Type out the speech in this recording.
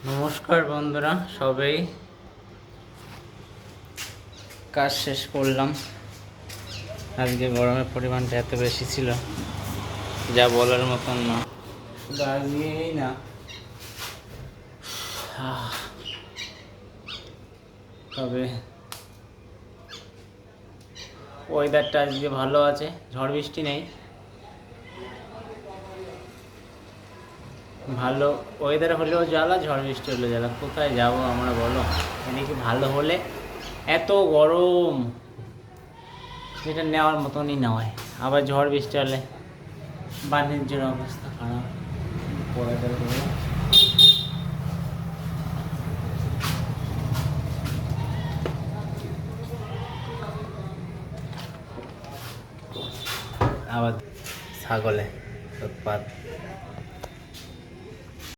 নমস্কার বন্ধুরা, সবাই কাজ শেষ করলাম। আজকে গরমের পরিমাণটা এত বেশি ছিল যা বলার মতন না। শুধু আজকেই না, তবে ওয়েদারটা আজকে ভালো আছে, ঝড় বৃষ্টি নেই, ভালো ওয়েদার হলেও জ্বালা, ঝড় বৃষ্টি হলেও জ্বালা। কোথায় যাবো আমরা বলো? এদিকে ভালো হলে এত গরম যেটা নেওয়ার মতনই নেওয়ায়, আবার ঝড় বৃষ্টি হলে বাণিজ্যের অবস্থা খারাপ। আবার ছাগলে উৎপাত।